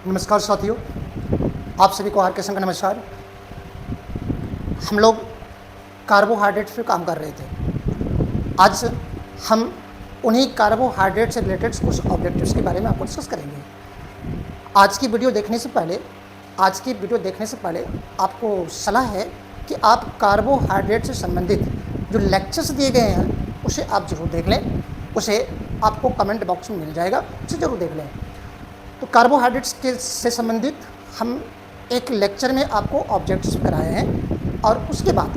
नमस्कार साथियों, आप सभी को आर के संग नमस्कार। हम लोग कार्बोहाइड्रेट्स पे काम कर रहे थे। आज हम उन्हीं कार्बोहाइड्रेट से रिलेटेड कुछ ऑब्जेक्टिव्स के बारे में आपको डिस्कस करेंगे। आज की वीडियो देखने से पहले आपको सलाह है कि आप कार्बोहाइड्रेट से संबंधित जो लेक्चर्स दिए गए हैं उसे आप ज़रूर देख लें। उसे आपको कमेंट बॉक्स में मिल जाएगा, उसे ज़रूर देख लें। तो कार्बोहाइड्रेट्स के से संबंधित हम एक लेक्चर में आपको ऑब्जेक्ट्स कराए हैं और उसके बाद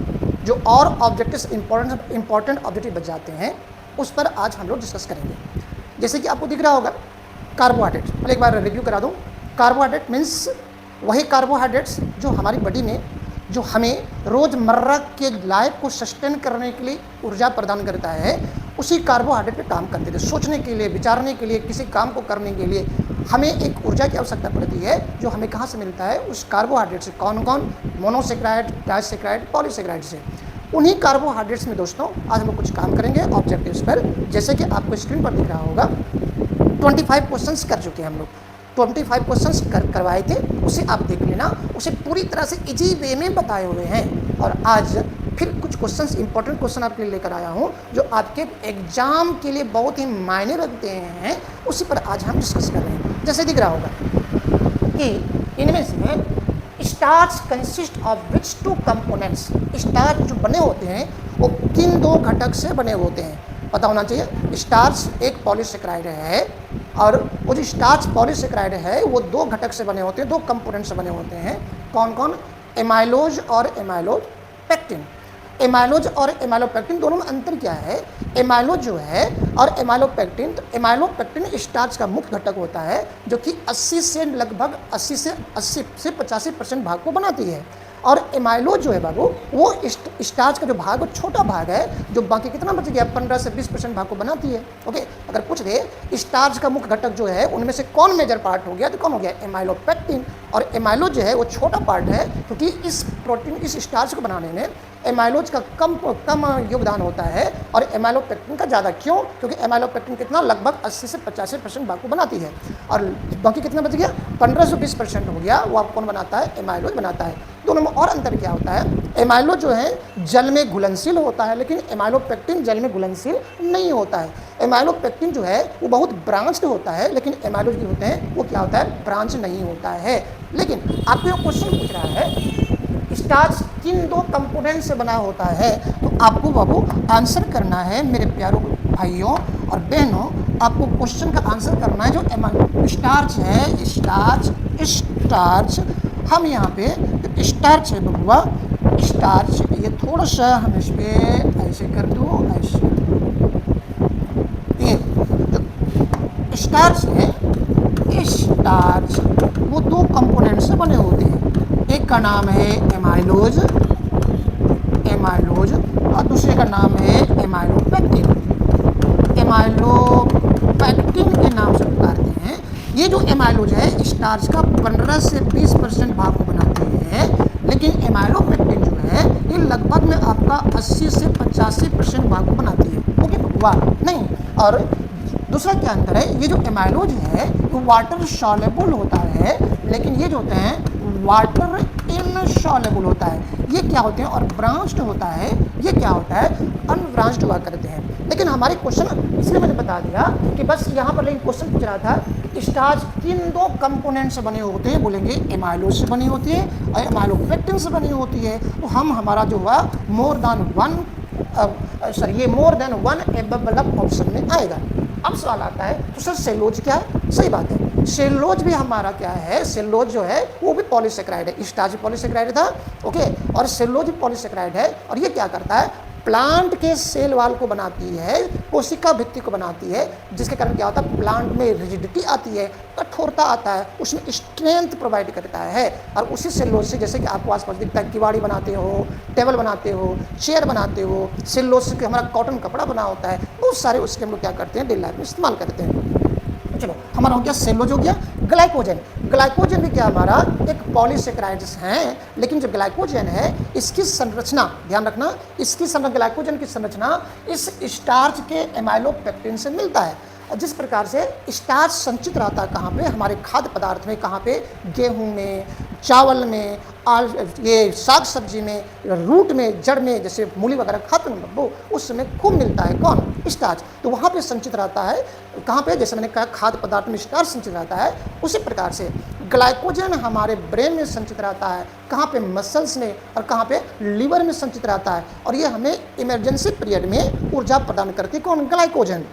जो और ऑब्जेक्ट्स इंपॉर्टेंट ऑब्जेक्टिव बच जाते हैं उस पर आज हम लोग डिस्कस करेंगे। जैसे कि आपको दिख रहा होगा कार्बोहाइड्रेट, पहले एक बार रिव्यू करा दूं। कार्बोहाइड्रेट मीन्स वही कार्बोहाइड्रेट्स जो हमारी बॉडी में जो हमें रोज़मर्रा के लाइफ को सस्टेन करने के लिए ऊर्जा प्रदान करता है, उसी कार्बोहाइड्रेट पे काम करते थे। सोचने के लिए, विचारने के लिए, किसी काम को करने के लिए हमें एक ऊर्जा की आवश्यकता पड़ती है जो हमें कहाँ से मिलता है? उस कार्बोहाइड्रेट से। कौन कौन? मोनोसेक्राइड, डाइसेक्राइड, पॉलीसेक्राइड से। उन्हीं कार्बोहाइड्रेट्स में दोस्तों आज हम लोग कुछ काम करेंगे ऑब्जेक्टिव्स पर। जैसे कि आपको स्क्रीन पर दिख रहा होगा 25 क्वेश्चंस कर चुके हैं हम लोग। 25 क्वेश्चंस करवाए थे, उसे आप देख लेना। उसे पूरी तरह से इजी वे में बताए हुए हैं। और आज फिर कुछ क्वेश्चंस, इंपॉर्टेंट क्वेश्चन आपके लिए लेकर आया हूँ जो आपके एग्जाम के लिए बहुत ही मायने रखते हैं। उसी पर आज हम डिस्कस कर रहे हैं। जैसे दिख रहा होगा कि इनमें से starch consist of which two components. Starch जो बने होते हैं वो किन दो घटक से बने होते हैं पता होना चाहिए। स्टार्च एक पॉलीसेक्राइड है और वो जो स्टार्च पॉलीसेक्राइड है वो दो घटक से बने होते हैं, दो कंपोनेंट से बने होते हैं। कौन कौन? एमाइलोज और एमाइलोपेक्टिन। एमाइलोज और एमाइलोपेक्टिन दोनों में अंतर क्या है? एमाइलोज जो है और एमाइलोपेक्टिन, तो एमाइलोपेक्टिन स्टार्च का मुख्य घटक होता है जो कि 80 से लगभग 80 से 85% भाग को बनाती है। और एमाइलोज जो है बाबू वो स्टार्च का जो भाग, वो छोटा भाग है जो बाकी कितना बच गया 15 से 20% भाग को बनाती है। ओके, अगर पूछ दे स्टार्च का मुख्य घटक जो है उनमें से कौन मेजर पार्ट हो गया, तो कौन हो गया? एमाइलोपेक्टिन। और एमाइलोज जो है वो छोटा पार्ट है क्योंकि इस प्रोटीन, इस स्टार्च को बनाने में एमाइलोज का कम योगदान होता है और एमाइलोपेक्टिन का ज़्यादा। क्यों? क्योंकि एमाइलोपेक्टिन कितना लगभग 80 से 85% भाग को बनाती है और बाकी कितना बच गया 15 से 20% हो गया, वो आप कौन बनाता है? एमाइलोज बनाता है। दोनों में और अंतर क्या होता है? एमाइलोज जो है जल में घुलनशील होता है लेकिन एमाइलोपेक्टिन जल में घुलनशील नहीं होता है। एमाइलोपेक्टिन जो है वो बहुत ब्रांच्ड होता है लेकिन एमाइलोज जो होते हैं वो क्या होता है? ब्रांच नहीं होता है। लेकिन आपको ये क्वेश्चन पूछ रहा है स्टार्च किन दो कंपोनेंट से बना होता है, तो आपको बाबू आंसर करना है मेरे प्यारों भाइयों और बहनों। आपको क्वेश्चन का आंसर करना है जो स्टार्च है, स्टार्च हम यहाँ पे स्टार्च है बबुआ, स्टार्च। ये थोड़ा सा हम इस पर ऐसे कर दो, ऐसे। ये जो स्टार्च है, स्टार्च वो दो कंपोनेंट से बने होते हैं। एक का नाम है एमाइलोज और दूसरे का नाम है एमाइलोपेक्टिन। एमाइलोपेक्टिन के नाम से पुकारते हैं। ये जो एमाइलोज है स्टार्च का 15 से 20% भाग को बनाती है लेकिन एमाइलोपेक्टिन जो है ये लगभग में आपका 80 से 85% भाग को बनाती है। ओके बबुआ? नहीं। और दूसरा क्या अंतर है? ये जो एमाइलोज है वो वाटर सॉल्युबल होता है लेकिन ये जो होते हैं वाटर इनसॉल्युबल होता है। ये क्या होते हैं? और ब्रांच्ड होता है। ये क्या होता है? अनब्रांच्ड हुआ करते हैं। लेकिन हमारे क्वेश्चन इसलिए मैंने बता दिया कि बस यहाँ पर लेकिन क्वेश्चन पूछ रहा था कि स्टार्च किन दो कंपोनेंट से बने होते हैं, बोलेंगे एमाइलोज से बनी होती है और एमाइलोपेक्टिन से बनी होती है। तो हम हमारा जो हुआ more than one above option में आएगा। अब सवाल आता है तो सर सेलुलोज क्या है? सही बात है, सेलुलोज भी हमारा क्या है? सेलुलोज जो है वो भी पॉलीसेक्राइड है। स्टार्च पॉलीसेक्राइड था, ओके, और सेलुलोज भी पॉलीसेक्राइड है। और ये क्या करता है? प्लांट के सेल वाल को बनाती है, कोशिका भित्ति को बनाती है, जिसके कारण क्या होता है? प्लांट में रिजिडिटी आती है, कठोरता आता है, उसमें स्ट्रेंथ प्रोवाइड करता है। और उसी सेलुलोज से जैसे कि आपको आसपास दिखता है किवाड़ी बनाते हो, टेबल बनाते हो, चेयर बनाते हो, सेलुलोज से हमारा कॉटन कपड़ा बना होता है। बहुत सारे उसके हम लोग क्या करते हैं? डेली लाइफ में इस्तेमाल करते हैं। चलो हमारा हो गया सेलुलोज, हो गया ग्लाइकोजन। ग्लाइकोजन भी क्या हमारा एक पॉलीसेक्राइड्स हैं, लेकिन जो ग्लाइकोजन है इसकी संरचना ध्यान रखना, इसकी ग्लाइकोजन की संरचना इस स्टार्च के एमाइलोपेक्टिन से मिलता है। जिस प्रकार से स्टार्च संचित रहता है कहाँ पे, हमारे खाद्य पदार्थ में, कहाँ पे, गेहूं में, चावल में, ये साग सब्जी में, रूट में, जड़ में, जैसे मूली वगैरह खाते हैं वो उस समय खूब मिलता है कौन, स्टार्च। तो वहाँ पे संचित रहता है कहाँ पे, जैसे मैंने कहा खाद्य पदार्थ में स्टार्च संचित रहता है, उसी प्रकार से ग्लाइकोजन हमारे ब्रेन में संचित रहता है, कहाँ पे, मसल्स में, और कहाँ पे, लीवर में संचित रहता है। और ये हमें इमरजेंसी पीरियड में ऊर्जा प्रदान करती है कौन, ग्लाइकोजन।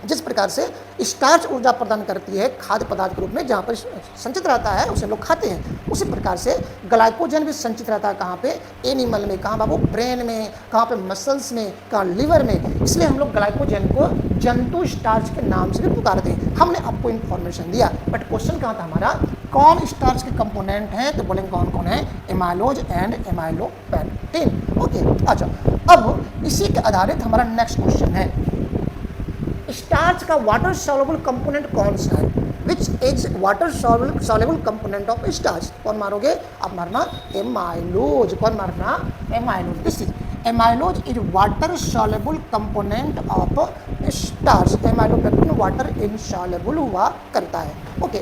जिस प्रकार से स्टार्च ऊर्जा प्रदान करती है खाद्य पदार्थ के रूप में जहाँ पर संचित रहता है उसे हम लोग खाते हैं, उसी प्रकार से ग्लाइकोजन भी संचित रहता है कहाँ पे, एनिमल में, कहाँ बाबू, ब्रेन में, कहाँ पे, मसल्स में, कहाँ, लीवर में। इसलिए हम लोग ग्लाइकोजन को जंतु स्टार्च के नाम से भी पुकारते हैं। हमने आपको इन्फॉर्मेशन दिया, बट क्वेश्चन कहाँ था हमारा, कौन स्टार्च के कंपोनेंट हैं, तो बोलेंगे कौन कौन है, एमाइलोज एंड एमाइलोपेक्टिन। ओके, अच्छा, अब इसी के आधारित हमारा नेक्स्ट क्वेश्चन है, स्टार्च का वाटर सॉल्युबल कंपोनेंट कौन सा है, which is water soluble component of starch. कौन मारोगे आप, मारना एमाइलोज। कौन मारना, amylose. This is amylose is water soluble component of starch. Amylopectin water insoluble हुआ करता है। ओके,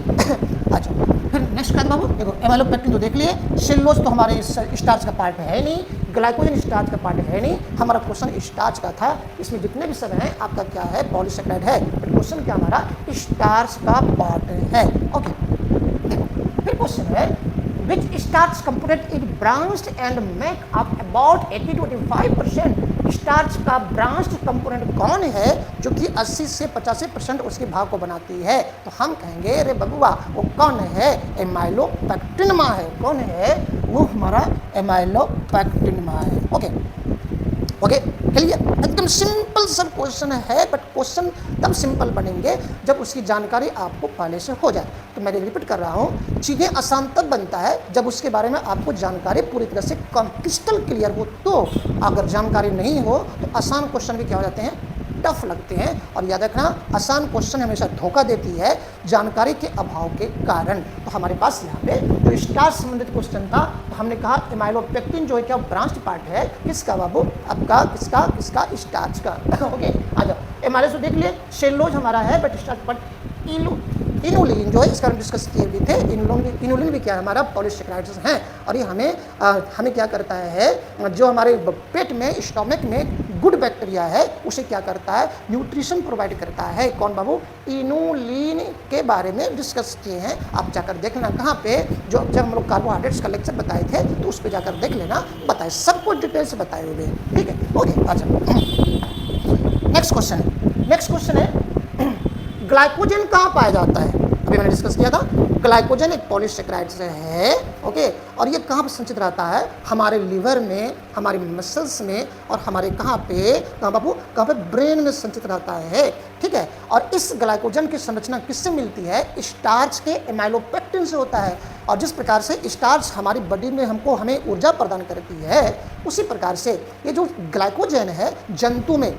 अच्छा, फिर नेक्स्ट क्या बाबू, देखो एमाइलोपेक्टिन तो देख लिए, सेलुलोज तो हमारे स्टार्च का पार्ट है नहीं, ग्लाइकोजन स्टार्च का पार्ट है नहीं। हमारा क्वेश्चन स्टार्च का था, इसमें जितने भी सब हैं आपका क्या है, पॉलीसेकेराइड है, बट क्वेश्चन क्या हमारा स्टार्च का पार्ट है। ओके, देखो फिर क्वेश्चन है, which starch component is branched and make up about 80 to 85%। Starch का ब्रांच्ड कंपोनेंट कौन है जो कि 80 से 85% उसके भाग को बनाती है, तो हम कहेंगे अरे बबुआ वो कौन है, एमाइलोपेक्टिनमा है। कौन है वो, हमारा एमाइलोपेक्टिनमा है। ओके ओके, क्लियर, एकदम सिंपल सब क्वेश्चन है, बट क्वेश्चन तब सिंपल बनेंगे जब उसकी जानकारी आपको पहले से हो जाए। तो मैं रिपीट कर रहा हूँ, चीज़ें आसान तब बनता है जब उसके बारे में आपको जानकारी पूरी तरह से क्रिस्टल क्लियर हो। तो अगर जानकारी नहीं हो तो आसान क्वेश्चन भी क्या हो जाते हैं, टफ लगते हैं। और याद रखना, आसान क्वेश्चन हमेशा धोखा देती है जानकारी के अभाव के कारण। तो हमारे पास यहाँ पे जो स्टार्च संबंधित क्वेश्चन था, तो हमने कहा एमाइलोपेक्टिन जो है क्या ब्रांच्ड पार्ट है किसका बाबू, आपका किसका किसका, स्टार्च का। ओके, आ जाओ, एमाइलोज तो देख लिए, सेलुलोज हमारा है, बट स्टार्च पार्ट इनुलिन जो है इसका हम डिस्कस किए भी थे। इनुलिन भी क्या है, हमारा पॉलीसेकेराइड्स हैं, और ये हमें क्या करता है, जो हमारे पेट में, स्टोमक में गुड बैक्टीरिया है उसे क्या करता है, न्यूट्रिशन प्रोवाइड करता है। कौन बाबू, इनुलिन के बारे में डिस्कस किए हैं, आप जाकर देख लेना कहाँ पे, जो जब हम लोग कार्बोहाइड्रेट्स का लेक्चर बताए थे तो उस पर जाकर देख लेना, बताए सब कुछ डिटेल से बताए हुए। ठीक है, ओके, अच्छा, नेक्स्ट क्वेश्चन है ग्लाइकोजन कहाँ पाया जाता है। अभी मैंने डिस्कस किया था, ग्लाइकोजन एक पॉलीसेकेराइड से है। ओके, और ये कहाँ पर संचित रहता है, हमारे लिवर में, हमारी मसल्स में, और हमारे कहाँ पे, कहाँ बाबू, कहाँ पे, ब्रेन में संचित रहता है। ठीक है, और इस ग्लाइकोजन की संरचना किससे मिलती है, स्टार्च के एमाइलोपेक्टिन से होता है। और जिस प्रकार से स्टार्च हमारी बॉडी में हमें ऊर्जा प्रदान करती है, उसी प्रकार से ये जो ग्लाइकोजन है जंतु में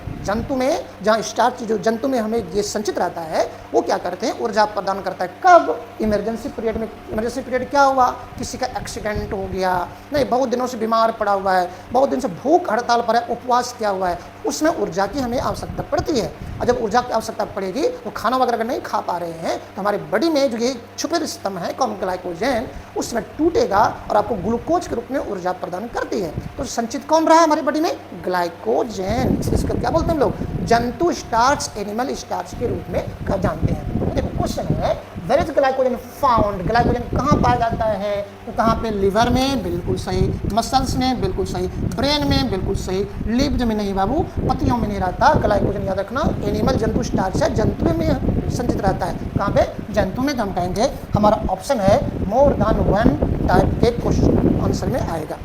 जहाँ स्टार्च जो जंतु में हमें ये संचित रहता है, वो क्या करते हैं, ऊर्जा प्रदान करता है। कब, इमरजेंसी पीरियड में। इमरजेंसी पीरियड क्या हुआ, किसी का एक्सीडेंट हो गया, नहीं बहुत दिनों से बीमार पड़ा हुआ है, बहुत दिन से भूख हड़ताल पर है, उपवास किया हुआ है, उसमें ऊर्जा की हमें आवश्यकता पड़ती है। और जब ऊर्जा की आवश्यकता पड़ेगी तो खाना वगैरह अगर नहीं खा पा रहे हैं तो हमारी बॉडी में जो ये छुपे स्तंभ है कौन, ग्लाइकोजन, उसमें टूटेगा और आपको ग्लूकोज के रूप में ऊर्जा प्रदान करती है। तो संचित कौन रहा हमारी बॉडी में, ग्लाइकोजन। इसको क्या बोलते हैं हम लोग, जंतु स्टार्च, एनिमल स्टार्च के रूप में जानते हैं। देखो क्वेश्चन है, where is glycogen found, glycogen कहाँ पाया जाता है, तो कहाँ पे, लिवर में, बिल्कुल सही, मसल्स में, बिल्कुल सही, ब्रेन में, बिल्कुल सही, लिप्स में नहीं बाबू, पत्तियों में नहीं रहता ग्लाइकोजन। याद रखना, एनिमल जंतु स्टार्च है, जंतु में संचित रहता है। कहाँ पे, जंतु में। तो हम कहेंगे हमारा ऑप्शन है मोर देन वन टाइप के क्वेश्चन आंसर में आएगा।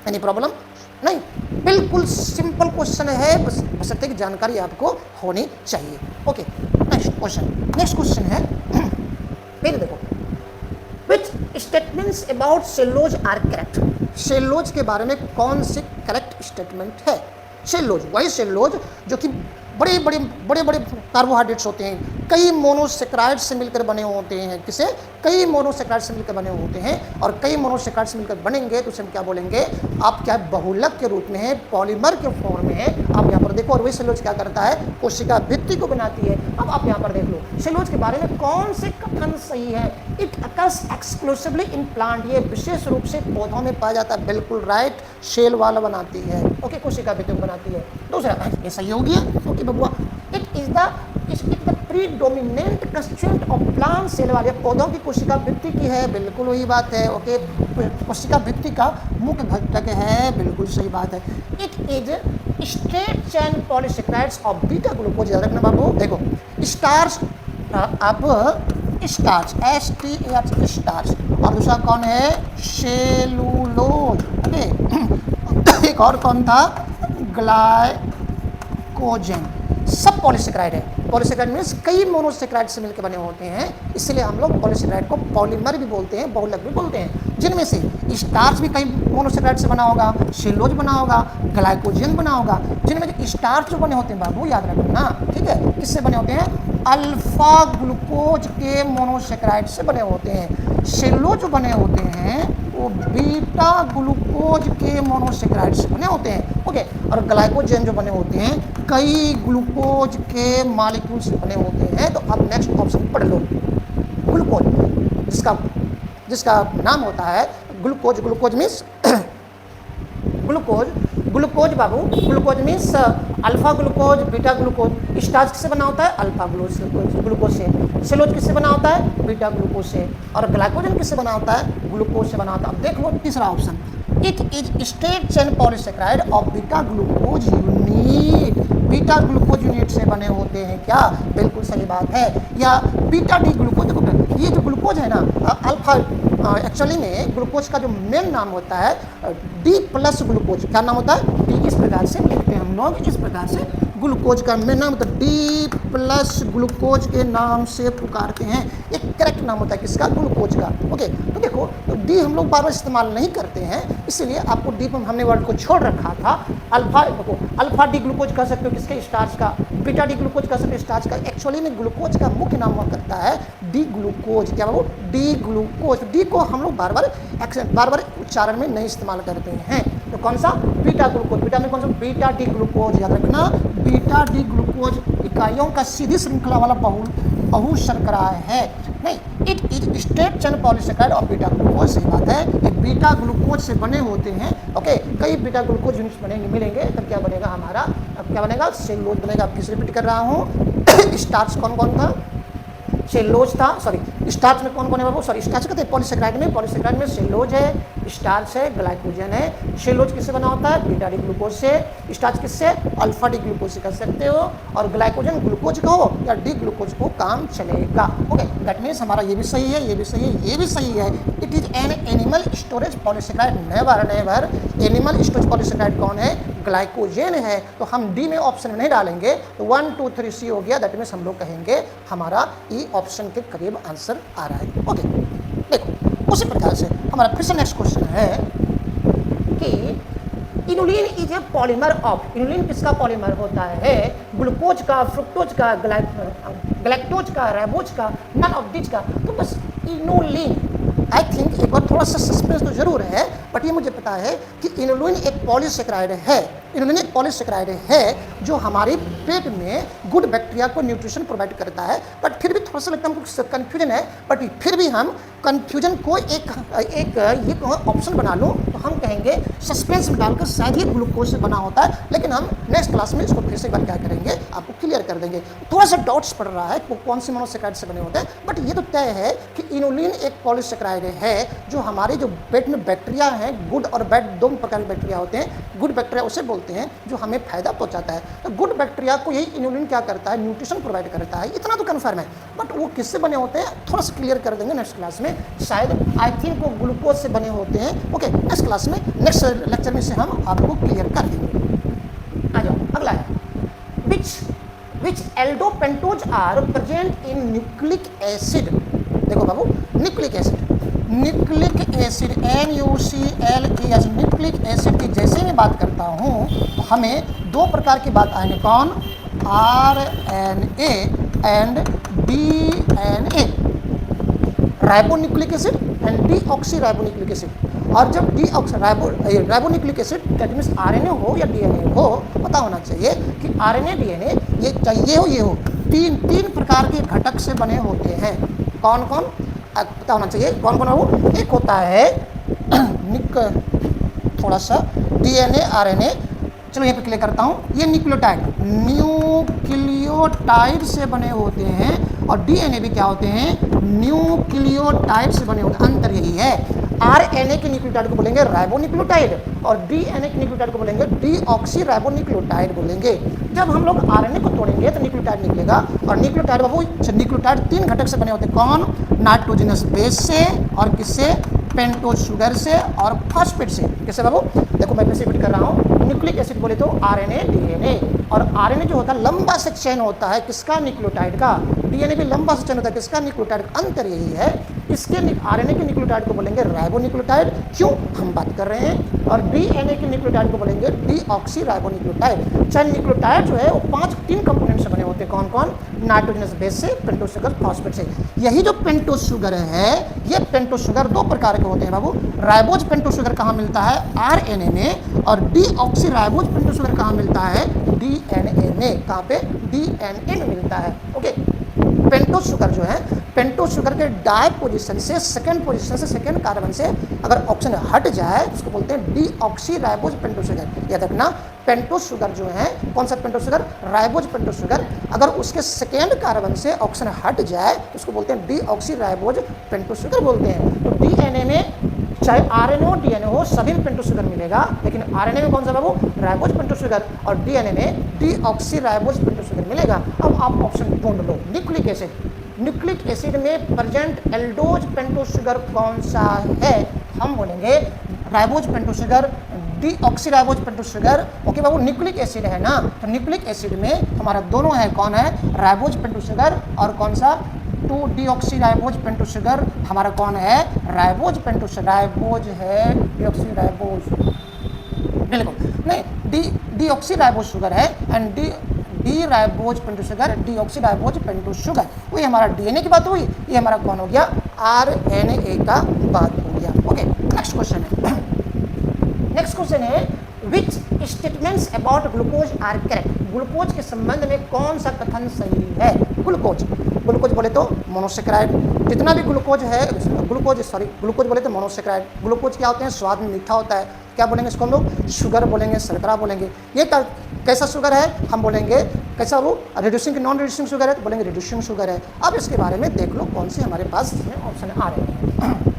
एनी प्रॉब्लम नहीं, बिल्कुल सिंपल क्वेश्चन है, बस बशर्ते की जानकारी आपको होनी चाहिए। ओके, नेक्स्ट क्वेश्चन है, फिर देखो, which statements about cellulose are correct. Cellulose के बारे में कौन से करेक्ट स्टेटमेंट है। सेलुलोज, वही सेलुलोज जो कि बड़े बड़े कार्बोहाइड्रेट्स होते हैं, कई मोनोसेक्राइड से मिलकर बने होते हैं। किसे? कई मोनोसेक्राइड से मिलकर बने होते हैं, और कई मोनोसेक्राइड से मिलकर बनेंगे तो उसे हम क्या बोलेंगे? आप क्या बहुलक के रूप में है, पॉलीमर के फॉर्म में है। आप यहाँ पर देखो, और वही सेलुलोज क्या करता है? कोशिका भित्ति को बनाती है। अब आप यहाँ पर देख लो सेलुलोज के बारे में कौन से कथन सही है? It occurs exclusively in plant, ये विशेष रूप से पौधों में पाया जाता है। बिल्कुल राइट, शेल वाल बनाती है। ओके, कोशिका भित्ति को बनाती है। दूसरा ये सही हो गया। ओके बबुआ, it is the predominant constituent of plant cell वाले, पौधों की कोशिका भित्ति की है। बिल्कुल वही बात है। ओके, कोशिका भित्ति का मुख्य घटक है। बिल्कुल सही बात है। It is straight chain polysaccharides of beta glucose. याद रखना बाबू, देखो स्टार्च, अब स्टार्च, STARच स्टार्च, और दूसरा कौन है? सेलुलोज। ओके, एक और कौन था? ग्लाइकोजन। सब पॉलीसेक्राइड है। पॉलीसेक्राइड मीन्स कई मोनोसेक्राइड से मिलकर बने होते हैं, इसलिए हम लोग पॉलीसेक्राइड को पॉलीमर भी बोलते हैं, बहुलक भी बोलते हैं। जिनमें से स्टार्च भी कई मोनोसेक्राइड से बना होगा, सेलुलोज बना होगा, ग्लाइकोजन बना होगा। जिनमें जो स्टार्च जो बने होते हैं बाबू, याद रखना, ठीक है, किससे बने होते हैं? अल्फा ग्लूकोज के मोनोसेक्राइड से बने होते हैं। सेलुलोज जो बने होते हैं वो बीटा ग्लूकोज के मोनोसेक्राइड से बने होते हैं। ओके, और ग्लाइकोजन जो बने होते हैं कई ग्लूकोज के मॉलिक्यूल से बने होते हैं। तो अब नेक्स्ट ऑप्शन पढ़ लो, ग्लूकोज, जिसका नाम होता है ग्लूकोज। ग्लूकोज मीन्स ग्लूकोज बाबू, glucose means alpha glucose, beta glucose. Starch किससे बना होता है? अल्फा ग्लूकोज से। सेलुलोज किससे बना होता है? बीटा ग्लूकोज से। और ग्लाइकोजन किससे बना होता है? ग्लूकोज से बना होता है। अब देख लो तीसरा option, it is straight chain polysaccharide of beta glucose unit. Beta glucose unit से बने होते हैं क्या? बिल्कुल सही बात है। या बीटा डी ग्लूकोज, देखो ये जो ग्लूकोज है ना, अल्फा, एक्चुअली में ग्लूकोज का जो मेन नाम होता है डी प्लस ग्लूकोज। क्या नाम होता है? डी। इस प्रकार से लिखते हैं हम लोग, इस प्रकार से ग्लूकोज का मेन नाम तो डी प्लस ग्लूकोज के नाम से पुकारते हैं। एक करेक्ट नाम होता है किसका? ग्लूकोज का। ओके, तो देखो तो डी हम लोग बार बार इस्तेमाल नहीं करते हैं, इसलिए आपको डी पर हमने वर्ड को छोड़ रखा था। अल्फा, देखो अल्फा डी ग्लूकोज कह सकते हो किसके? स्टार्च का। बीटा डी ग्लूकोज कह सकते हो स्टार्च का। एक्चुअली में ग्लूकोज का मुख्य नाम हुआ करता है डी ग्लूकोज। क्या बाबू? D glucose. डी को हम लोग बार बार उच्चारण में नहीं इस्तेमाल करते हैं। तो कौन सा? Beta glucose. बीटा में कौन सा? Beta D glucose. याद रखना, बीटा डी ग्लूकोज इकाइयों का सीधी श्रृंखला वाला बहु शर्करा है। नहीं, it is straight chain polysaccharide और बीटा ग्लूकोज। सही बात है, ये बीटा ग्लूकोज से बने होते हैं। ओके, कई बीटा ग्लूकोज यूनिट्स बनेंगे, मिलेंगे, तब क्या बनेगा हमारा? अब क्या बनेगा? सेलुलोज बनेगा। फिर से रिपीट कर रहा हूँ, स्टार्च कौन कौन था? सेलुलोज था, सॉरी स्टार्च में कौन कौन है बाबू? सॉरी स्टार्च कहते हैं पॉलीसेक्राइड में सेलुलोज है, स्टार्च है, ग्लाइकोजन है। सेलुलोज किससे बना होता है? बीटा डी ग्लूकोज से। स्टार्च किससे? अल्फा डी ग्लूकोज से कर सकते हो। और ग्लाइकोजन ग्लूकोज का हो या डी ग्लूकोज को काम चलेगा। ओके, दैट मीन्स हमारा ये भी सही है, ये भी सही है, ये भी सही है। It is an animal storage polysaccharide. Never animal storage polysaccharide कौन है? ग्लाइकोजन है। तो हम डी में ऑप्शन नहीं डालेंगे, तो 1 2 3 सी हो गया। दैट मीन्स हम लोग कहेंगे हमारा ई ऑप्शन के करीब आंसर आ रहा है। ओके, देखो उसी प्रकार से हमारा फिर से नेक्स्ट क्वेश्चन है कि inulin is a polymer of. Inulin किसका पॉलीमर होता है? ग्लूकोज का, फ्रुक्टोज का, ग्लैक्टोज का, राइबोज का, नन ऑफ दिस का। तो बस इनुलिन, आई थिंक एक बार थोड़ा सा सस्पेंस तो जरूर है, बट ये मुझे पता है कि इनुलिन एक पॉलीसेक्राइड है। इनुलिन एक पॉलीसेक्राइड है जो हमारे पेट में गुड बैक्टीरिया को न्यूट्रिशन प्रोवाइड करता है। बट फिर भी थोड़ा सा लगता है हमको कन्फ्यूजन है, बट फिर भी हम कन्फ्यूजन को एक ये ऑप्शन बना लो तो हम कहेंगे सस्पेंस में डालकर शायद ही ग्लूकोज से बना होता है। लेकिन हम नेक्स्ट क्लास में इसको फिर से एक बार क्या करेंगे, आपको क्लियर कर देंगे। थोड़ा सा डाउट्स पड़ रहा है कि कौन से मोनोसेक्राइड से बने होते हैं, बट ये तो तय है कि इनुलिन एक पॉलीसेक्राइड है जो हमारे जो पेट में बैक्टीरिया हैं, गुड और बैड दो प्रकार के बैक्टीरिया होते हैं। गुड बैक्टीरिया उसे बोलते हैं जो हमें फायदा पहुंचाता है। तो गुड बैक्टीरिया को यही इनुलिन क्या करता है? न्यूट्रिशन प्रोवाइड करता है। इतना तो कन्फर्म है, बट वो किससे बने होते हैं थोड़ा सा क्लियर कर देंगे नेक्स्ट क्लास में। शायद आई थिंक वो ग्लूकोज से बने होते हैं। ओके, नेक्स्ट क्लास में, नेक्स्ट लेक्चर में से हम आपको क्लियर कर देंगे। आ जाओ अगला है, which aldopentose are present in nucleic acid. देखो बाबू, nucleic acid NuClES, nucleic acid की जैसे मैं बात करता हूँ तो हमें दो प्रकार की बात आएंगे। कौन? RNA and DNA ribonucleic acid and deoxy ribonucleic acid. और जब ribonucleic acid that means RNA हो या डीएनए हो, पता होना चाहिए कि आरएनए डीएनए ये चाहिए हो ये हो, तीन प्रकार के घटक से बने होते हैं। कौन कौन पता होना चाहिए, कौन कौन हो? एक होता है थोड़ा सा डीएनए आरएनए, चलो यहाँ पे क्लियर करता हूँ, ये न्यूक्लियोटाइड से बने होते हैं और डीएनए भी क्या होते हैं? न्यूक्लियोटाइड से बने होते हैं। अंतर यही है, आरएनए के न्यूक्लियोटाइड को बोलेंगे राइबोन्यूक्लियोटाइड और डीएनए के न्यूक्लियोटाइड को बोलेंगे डीऑक्सी राइबोन्यूक्लियोटाइड बोलेंगे। जब हम लोग आरएनए को तोड़ेंगे तो न्यूक्लियोटाइड निकलेगा और न्यूक्लियोटाइड बाबू न्यूक्लियोटाइड 3 घटक से बने होते हैं। कौन? नाइट्रोजनस बेस से और किससे? पेंटोज शुगर से और फॉस्फेट से। किससे बाबू? देखो मैं फिर रिपीट कर रहा हूँ, न्यूक्लिक एसिड बोले तो आरएनए डीएनए, और आरएनए जो होता है लंबा से चेन होता है किसका? न्यूक्लियोटाइड का। डीएनए भी लंबा से चेन होता है किसका? न्यूक्लियोटाइड का। अंतर यही है, इसके आरएनए के न्यूक्लियोटाइड को बोलेंगे राइबोन्यूक्लियोटाइड, क्यों हम बात कर रहे हैं, और डीएनए के न्यूक्लियोटाइड को बोलेंगे डीऑक्सी राइबोन्यूक्लियोटाइड। चाहे न्यूक्लियोटाइड जो है वो 3 कंपोनेंट से बने होते हैं। कौन कौन? नाइट्रोजनस बेस से, पेंटोज शुगर, फॉस्फेट से। यही जो पेंटोज शुगर है, ये पेंटोज शुगर 2 प्रकार के होते हैं बाबू। राइबोज पेंटोज शुगर कहाँ मिलता है? आरएनए में, और डीऑक्सी राइबोज पेंटोज शुगर कहाँ मिलता है? डीएनए में। कहाँ पे? डीएनए में मिलता है। ओके, पेंटोज शुगर जो है, पेंटोज शुगर के डाई पोजीशन से सेकंड पोजीशन से सेकंड कार्बन से अगर ऑक्सीजन हट जाए तो उसको बोलते हैं डीऑक्सी राइबोज पेंटोज शुगर। याद रखना, पेंटोज शुगर जो है, कौन सा pentose sugar? Ribose pentose sugar. अगर उसके सेकेंड कार्बन से ऑक्सीजन हट जाए तो उसको बोलते हैं डीऑक्सी राइबोज पेंटोज शुगर बोलते हैं। तो डीएनए में चाहे आरएनए हो डीएनए हो सभी में पेंटोज शुगर मिलेगा, लेकिन आरएनए में कौन सा बाबू? राइबोज पेंटोज शुगर, और डीएनए में डीऑक्सी राइबोज पेंटोज शुगर मिलेगा। अब आप ऑप्शन ढूंढ लो। न्यूक्लिक एसिड, न्यूक्लिक एसिड में प्रेजेंट एल्डोज पेंटोज शुगर कौन सा है? हम बोलेंगे ribose pentose sugar, deoxy ribose pentose sugar. Okay बाबू, न्यूक्लिक एसिड है ना, तो न्यूक्लिक एसिड में हमारा दोनों है। कौन है? राइबोज पेंटोज शुगर, और कौन सा? 2 डीऑक्सी राइबोज पेंटोज शुगर हमारा कौन है? Ribose pentose. राइबोज है, डीऑक्सी राइबोज बिल्कुल नहीं, डीऑक्सी राइबोज शुगर है and D ribose pentose sugar, deoxy ribose pentose sugar. वही हमारा डीएनए की बात हुई, ये हमारा कौन हो गया? आरएनए का बात हो गया। ओके, नेक्स्ट क्वेश्चन है, नेक्स्ट क्वेश्चन है which statements about glucose are correct? Glucose के संबंध में कौन सा कथन सही है? ग्लूकोज, ग्लूकोज बोले तो मोनोसेक्राइड, जितना भी ग्लूकोज है, ग्लूकोज बोले तो मोनोसेक्राइड। ग्लूकोज क्या होते हैं? स्वाद में मीठा होता है। क्या बोलेंगे इसको हम लोग? शुगर बोलेंगे, शर्करा बोलेंगे। ये कैसा शुगर है? हम बोलेंगे कैसा? वो रिड्यूसिंग नॉन रिड्यूसिंग शुगर है तो बोलेंगे रिड्यूसिंग शुगर है। अब इसके बारे में देख लो कौन से हमारे पास इसमें ऑप्शन आ रहे हैं।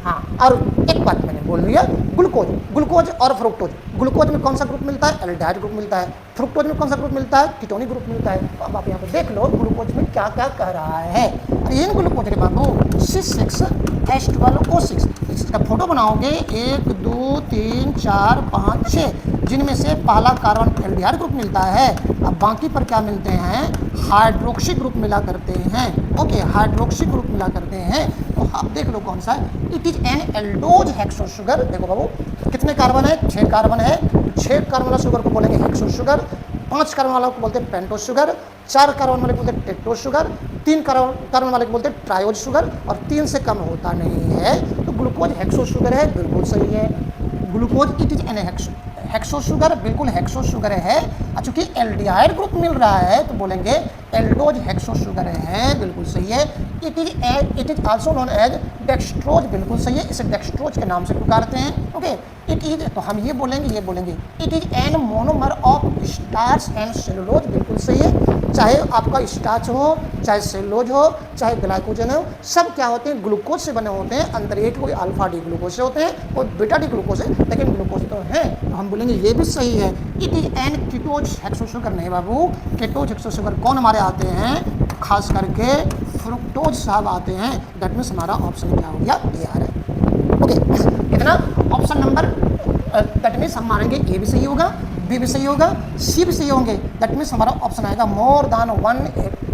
हाँ, और एक बात मैंने बोल दिया, ग्लूकोज, ग्लूकोज और फ्रुक्टोज। ग्लूकोज में कौन सा ग्रुप मिलता है? एल्डिहाइड ग्रुप मिलता है। फ्रुक्टोज में कौन सा ग्रुप मिलता है? कीटोनिक ग्रुप मिलता है। तो अब आप यहाँ पे देख लो ग्लूकोज में क्या क्या कह रहा है। इन ग्लूकोज के बाबू C6H12O6, इसका फोटो बनाओगे 1 2 3 4 5 6, जिनमें से पहला कार्बन एल्डिहाइड ग्रुप मिलता है। अब बाकी पर क्या मिलते हैं? हाइड्रोक्सी ग्रुप मिला करते हैं। ओके, हाइड्रोक्सी ग्रुप मिला करते हैं। तो आप देख लो कौन सा है? It is an aldose hexose sugar. देखो बाबू कितने कार्बन है? 6 कार्बन है। 6 कार्बन वाला शुगर को बोलेंगे हेक्सो शुगर, 5 कार्बन वाला को बोलते हैं पेंटोज शुगर, 4 कार्बन वाले को बोलते हैं टेट्रोज शुगर, 3 कार्बन वाले को बोलते हैं ट्रायोज शुगर, और 3 से कम होता नहीं है। तो ग्लूकोज हेक्सो शुगर है, बिल्कुल सही है। Glucose it is N hexo sugar, बिल्कुल हेक्सो शुगर है। चूंकि एल्डिहाइड ग्रुप मिल रहा है तो बोलेंगे एल्डोज हेक्सो शुगर है, बिल्कुल सही है। It is also known as dextrose, बिल्कुल सही है। इसे डेक्सट्रोज के नाम से पुकारते हैं। ओके, इट इज, तो हम ये बोलेंगे it is N monomer of starch and cellulose, बिल्कुल सही है। चाहे आपका स्टार्च हो, चाहे सेलुलोज हो, चाहे ग्लाइकोजन हो, सब क्या होते हैं? ग्लूकोज से बने होते हैं। अंदर एक कोई अल्फा डी ग्लूकोज से होते हैं, कोई बीटा डी ग्लूकोज है, लेकिन ग्लूकोज तो है। तो हम बोलेंगे ये भी सही है। It is N कीटोज hexo sugar, नहीं बाबू, कीटोज हेक्सो शुगर कौन हमारे आते हैं? खास करके फ्रुक्टोज साहब आते हैं। दैट मीन्स हमारा ऑप्शन क्या हो गया? ए आ रहा है। ओके, इतना ऑप्शन नंबर, दैट मीन्स हम मानेंगे ए भी सही होगा, बी भी सही होगा, सी भी सही होंगे। दैट मीन्स हमारा ऑप्शन आएगा मोर देन 1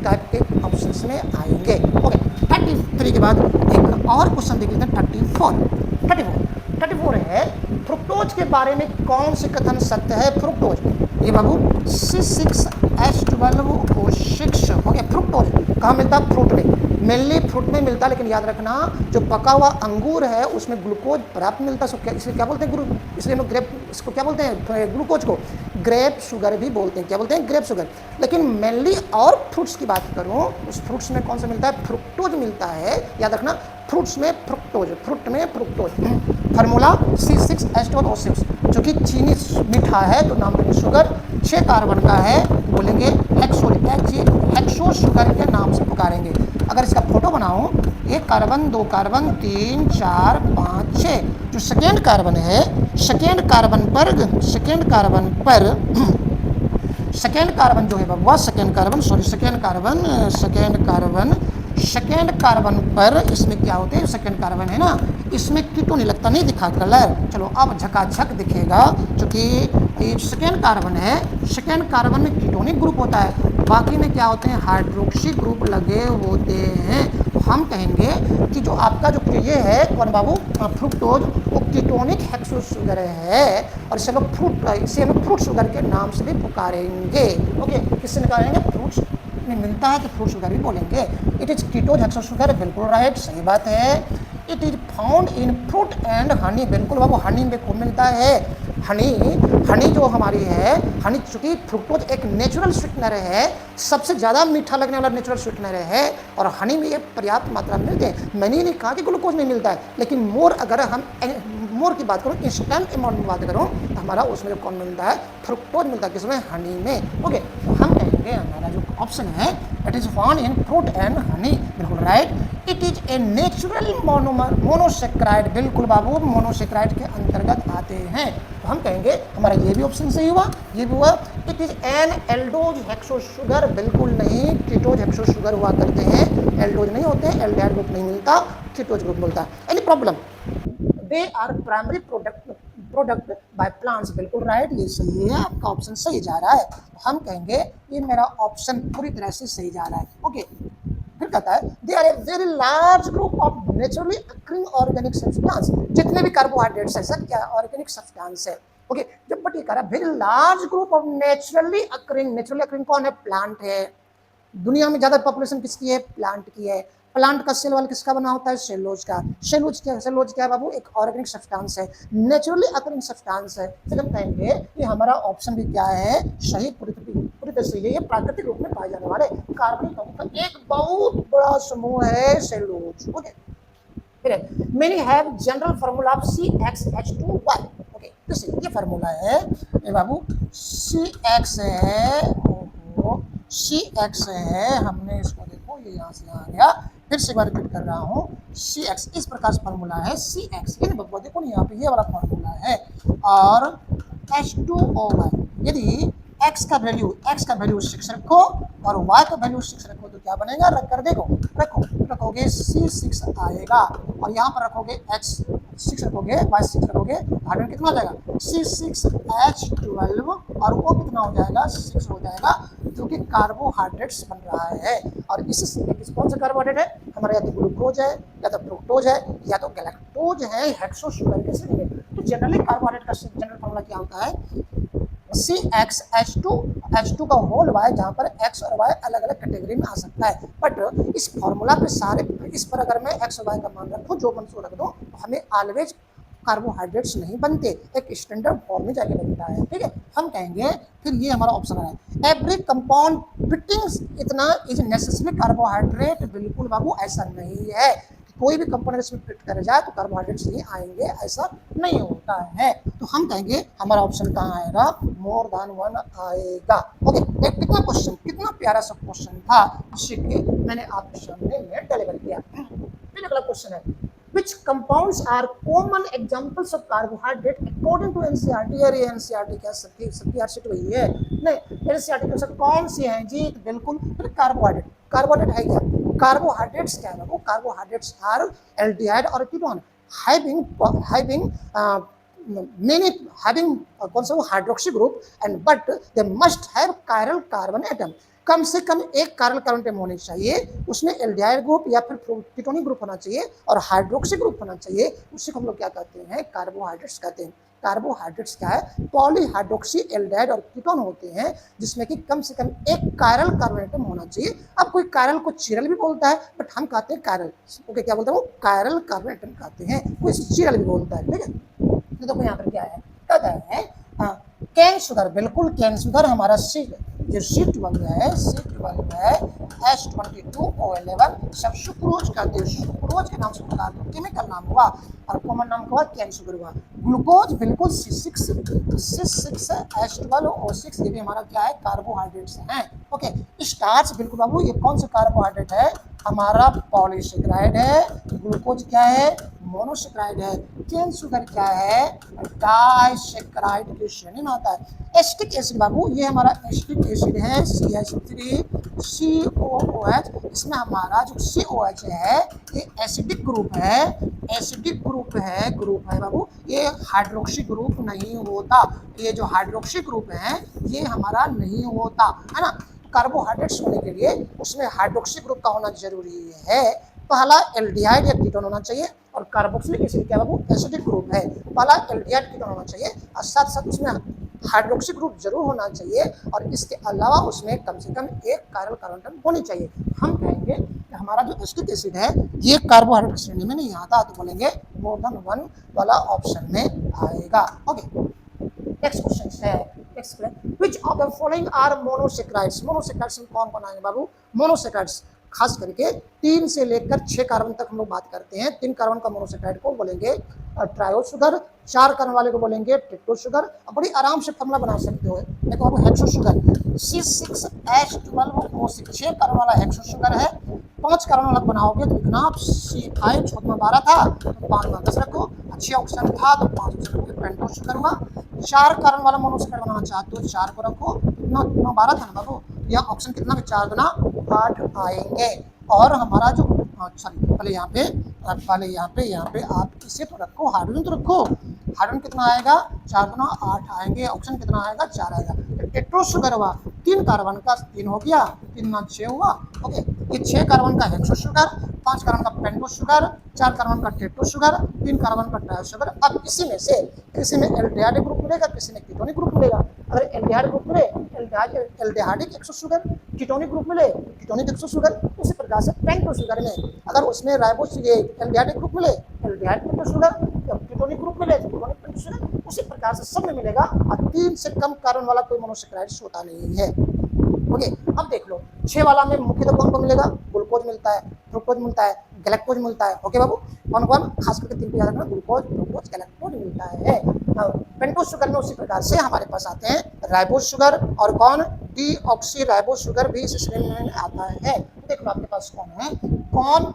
टाइप के ऑप्शन में आएंगे। ओके, 33 के बाद एक और क्वेश्चन देख लेते हैं। 34 है फ्रुक्टोज के बारे में कौन से कथन सत्य है? फ्रुक्टोज, ये बाबू C6H12O6 हो ओके, फ्रुक्टोज कहाँ मिलता है? फ्रूट में, मेनली फ्रूट में मिलता है, लेकिन याद रखना जो पका हुआ अंगूर है उसमें ग्लूकोज पर्याप्त मिलता है, इसलिए क्या बोलते हैं इसलिए हम ग्रेप, इसको क्या बोलते हैं? ग्लूकोज को ग्रेप शुगर भी बोलते हैं। क्या बोलते हैं? Grape sugar. लेकिन मेनली और फ्रूट्स की बात करूँ, उस फ्रूट्स में कौन सा मिलता है? फ्रुक्टोज मिलता है। याद रखना, फ्रूट्स में फ्रुक्टोज, फ्रूट में फ्रुक्टोज। फार्मूला C6H12O6, जो कि चीनी मीठा है तो नाम देंगे शुगर, 6 कार्बन का है, बोलेंगे हेक्सो शुगर के नाम से पुकारेंगे। अगर इसका फोटो बनाओ, 1 कार्बन, 2 कार्बन, 3, 4, 5, 6, जो सेकेंड कार्बन है, सेकेंड कार्बन जो है बबुआ, सेकेंड कार्बन पर इसमें क्या होते हैं? सेकेंड कार्बन है ना, इसमें कीटो नहीं लगता, नहीं दिखा कलर। चलो अब झकाझक दिखेगा, क्योंकि ये सेकेंड कार्बन है, सेकेंड कार्बन में कीटोनिक ग्रुप होता है, बाकी में क्या होते हैं? हाइड्रोक्सी ग्रुप लगे होते हैं। तो हम कहेंगे कि जो आपका जो ये है कौन बाबू? फ्रुक्टोज, वो कीटोनिक हेक्सो शुगर है, और इसे हम फ्रूट शुगर के नाम से भी पुकारेंगे। ओके, किससे निकालेंगे? फ्रूट्स में मिलता है तो फ्रूट शुगर भी बोलेंगे। इट इज कीटोज हेक्सो शुगर, बिल्कुल राइट, सही बात है। It is found in fruit and honey, बिल्कुल बाबू, हनी में खूब मिलता है। हनी जो हमारी है, हनी चूंकि फ्रुक्टोज एक नेचुरल स्वीटनर है, सबसे ज़्यादा मीठा लगने वाला नेचुरल स्वीटनर है, और हनी में ये पर्याप्त मात्रा में मिलते हैं। मैंने नहीं कहा कि ग्लूकोज नहीं मिलता है, लेकिन अगर हम मोर की बात करूँ, इंस्टेंट अमाउंट में बात करूँ, तो हमारा उसमें जो कौन मिलता है? फ्रुक्टोज मिलता है। किसमें? हनी में। ओके, तो हम कहेंगे हमारा जो ऑप्शन है, it is found in fruit and honey, बिल्कुल right. It is a natural monosaccharide, बिल्कुल बाबू, मोनोसेक्राइड के अंतर्गत आते हैं। तो हम कहेंगे हमारा ये भी ऑप्शन सही हुआ, ये भी हुआ। It is an aldose hexose sugar, बिल्कुल नहीं, कीटोज हेक्सो शुगर हुआ करते हैं, एल्डोज नहीं होते हैं, एल्डिहाइड ग्रुप नहीं मिलता, कीटोज ग्रुप मिलता है। Any problem? They are primary product by plants, बिल्कुल राइट, ये सही है, आपका ऑप्शन सही जा रहा है। तो हम कहेंगे ये मेरा ऑप्शन पूरी तरह से सही जा रहा है। ओके, फिर कहता है they are a very large group of naturally occurring organic substance, जितने भी कार्बोहाइड्रेट्स है सब क्या ऑर्गेनिक सब्सटेंस है। ओके, जब बट ये कह रहा है very large group of naturally occurring कौन है? प्लांट है। दुनिया में ज्यादा पॉपुलेशन किसकी है? प्लांट की है। प्लांट का सेल वाल किसका बना होता है? सेलुलोज का। सेलुलोज क्या है बाबू? एक ऑर्गेनिक सब्सटेंस है, नेचुरली अकरिंग सब्सटेंस है। फिर हम कहेंगे कि हमारा ऑप्शन भी क्या है? सही, पूरी तरह से ये प्राकृतिक रूप में पाए जाने वाले कार्बनिक अणु का एक बहुत बड़ा समूह है सेलुलोज। ओके, फिर many have general formula of CxH2Y। Okay, ये फार्मूला है ये बाबू, CX है, CX है, हमने इसको देखो ये यहाँ से आ गया, फिर से एक बार रिपीट कर रहा हूँ, CX इस प्रकार से फार्मूला है, CX ये बब्बा देखो यहाँ पे ये वाला फार्मूला है, और H2O, यदि x का वैल्यू 6 रखो और y का वैल्यू 6 रखो तो क्या बनेगा? रख कर देखो, रखोगे C6 आएगा, और यहाँ पर रखोगे x 6 रखोगे, y 6 रखोगे, हाइड्रोजन कितना हो जाएगा? C6H12, और वो कितना हो जाएगा? 6 हो जाएगा, जो कि कार्बोहाइड्रेट्स बन रहा है। और इसी कौन सा कार्बोहाइड्रेट है हमारा? या तो ग्लूकोज है, या तो फ्रुक्टोज है, या तो गैलेक्टोज है, हेक्सो शुगर के से। तो जनरली कार्बोहाइड्रेट का जनरल फॉर्मूला क्या होता है? CxH2 का होल y, जहाँ पर x और y अलग अलग कैटेगरी में आ सकता है, बट इस फॉर्मूला पे इस पर अगर मैं x और y का मान रखूँ, जो मन सो रख दो, तो हमें ऑलवेज कार्बोहाइड्रेट्स नहीं बनते, एक स्टैंडर्ड फॉर्म में जाके बनता है। ठीक है, हम कहेंगे फिर ये हमारा ऑप्शन है, एवरी कंपाउंड फिटिंग इतना इज नेसेसरी कार्बोहाइड्रेट, बिल्कुल बाबू ऐसा नहीं है, कोई भी कंपोनेंट इसमें फिट कर जाए तो कार्बोहाइड्रेट्स नहीं आएंगे, ऐसा नहीं होता है। तो हम कहेंगे हमारा ऑप्शन कहाँ आएगा? मोर देन 1 आएगा। ओके, एक कितना प्यारा सा क्वेश्चन था, जिसके मैंने आपके सामने में डिलीवर किया। फिर अगला क्वेश्चन है, which compounds are common examples of carbohydrate according to NCERT? यार ये NCERT क्या सबकी आर्ट वही है? नहीं, NCERT के अनुसार कौन सी है जी? बिल्कुल, फिर कार्बोहाइड्रेट है क्या? कार्बोहाइड्रेट्स क्या है? वो कार्बोहाइड्रेट्स आर एल्डिहाइड और कीटोन having कौन सा? वो hydroxy group, and but they must have chiral carbon atom, कम से कम एक कायरल कार्बन एटम होनी चाहिए, उसमें एल्डिहाइड ग्रुप या फिर कीटोनिक ग्रुप होना चाहिए और हाइड्रोक्सी ग्रुप होना चाहिए। उसी को हम लोग क्या कहते हैं? कार्बोहाइड्रेट्स कहते हैं। कार्बोहाइड्रेट्स क्या है, पॉलीहाइड्रोक्सी एल्डिहाइड और कीटोन होते हैं, जिसमें कि कम से कम एक कायरल कार्बन एटम होना चाहिए। अब कोई कायरल को चिरल भी बोलता है, बट हम कहते हैं कायरल, ओके, क्या बोलते हैं वो, कायरल कार्बन एटम कहते हैं, कोई चिरल भी बोलता है, ठीक है। तो देखो यहाँ पर क्या है, कहता है कैन शुगर, बिल्कुल कैन शुगर हमारा जो C12 है, C12 है H22O11, सब सुक्रोज कहते हैं, सुक्रोज के नाम से पुकार दो, केमिकल नाम हुआ और कॉमन नाम हुआ कैन शुगर हुआ। ग्लूकोज बिल्कुल C6H12O6, ये भी हमारा क्या है, कार्बोहाइड्रेट्स हैं, ओके। स्टार्च बिल्कुल बाबू, ये कौन सा कार्बोहाइड्रेट है, हमारा पॉलीसेकेराइड है। ग्लूकोज क्या है, मोनोसेकेराइड है। कैन शुगर क्या है, डाइसेकेराइड की श्रेणी में आता है। एसिटिक एसिड बाबू, ये हमारा एसिटिक एसिड है CH3COOH, इसमें हमारा जो COH है ये एसिडिक ग्रुप है, एसिडिक ग्रुप है बाबू, ये हाइड्रोक्सी ग्रुप नहीं होता, ये जो हाइड्रोक्सी ग्रुप है ये हमारा नहीं होता है ना। कार्बोहाइड्रेट्स होने के लिए उसमें हाइड्रोक्सी ग्रुप का होना जरूरी है। पहला एल्डिहाइड या कीटोन होना चाहिए, और कार्बोक्सिलिक एसिड क्या बाबू, एसिडिक ग्रुप है, पहला एल्डिहाइड कीटोन होना चाहिए, और साथ साथ उसमें हाइड्रोक्सी ग्रुप जरूर होना चाहिए, और इसके अलावा उसमें कम से कम एक कायरल कार्बन एटम होनी चाहिए। हम कहेंगे कि हमारा जो एसिटिक एसिड है ये कार्बोहाइड्रेट श्रेणी में नहीं आता, तो बोलेंगे मोर देन 1 वाला ऑप्शन में आएगा, ओके। नेक्स्ट क्वेश्चन है, which of the following are monosaccharides, monosaccharides में कौन कौन आएंगे बाबू, मोनोसेकेराइड्स खास करके 3 से लेकर 6 कार्बन तक हम लोग बात करते हैं। 3 कार्बन का मोनोसेकेराइड को बोलेंगे ट्रायो शुगर, 4 कार्बन वाले को बोलेंगे टेट्रो शुगर। अब बड़ी आराम से फॉर्मूला बना सकते हो, देखो अब हेक्सो शुगर C6H12O6, 6 कार्बन वाला हेक्सो शुगर है। 5 कार्बन वाला बनाओगे तो लिखना C5, 6 में 12 था तो 5 में 10 रखो, 6 ऑक्सीजन था तो 5 ऑक्सीजन रखो, पेंटो शुगर हुआ। 4 कार्बन वाला मोनोसेकेराइड बनाना चाहते हो 4 को रखो, कितना 12 था ना बाबू, यह ऑप्शन कितना में 4 गुना 8 आएंगे। और हमारा जो सॉरी पहले यहाँ पे आप इसे तो रखो, हाइड्रोजन तो रखो, हाइड्रोजन कितना आएगा 4 गुना 8 आएंगे, ऑप्शन कितना आएगा 4 आएगा। टेट्रो शुगर हुआ 3 कार्बन का 3 हो गया, 3 में 6 हुआ, ओके। ये 6 कार्बन का हेक्सो शुगर, 5 कार्बन का पेंटो शुगर, 4 कार्बन का टेट्रो शुगर, 3 कार्बन का ट्रायो शुगर। अब इसी में से किसी में एल्डिहाइड ग्रुप मिलेगा, किसी में कीटोनिक ग्रुप मिलेगा। अगर एल्डिहाइड ग्रुप मिले aldehydic hexo sugar, ketonic group मिले कीटोनिक हेक्सो शुगर, उसी प्रकार से पेंटो शुगर में अगर उसमें राइबोस एल्डिहाइडिक ग्रुप मिले एल्डिहाइड पेंटो शुगर, कीटोनिक ग्रुप मिले तो कीटोनिक पेंटो शुगर, उसी प्रकार से सब में मिलेगा। और 3 से कम कार्बन वाला कोई मोनोसेकेराइड्स होता नहीं है, ओके। अब देख लो 6 वाला में मुख्यतः कौन को मिलेगा, ग्लूकोज मिलता है, फ्रुक्टोज मिलता है, गैलेक्टोज मिलता है, ओके बाबू। कौन कौन, खास करके 3 को याद रखना, ग्लूकोज, ग्लूकोज, गैलेक्टोज मिलता है। पेंटो शुगर में उसी प्रकार से हमारे पास आते हैं राइबोस शुगर, और कौन, डीऑक्सी राइबोस शुगर भी इस श्रेणी में आता है। देख लो आपके पास कौन है, कौन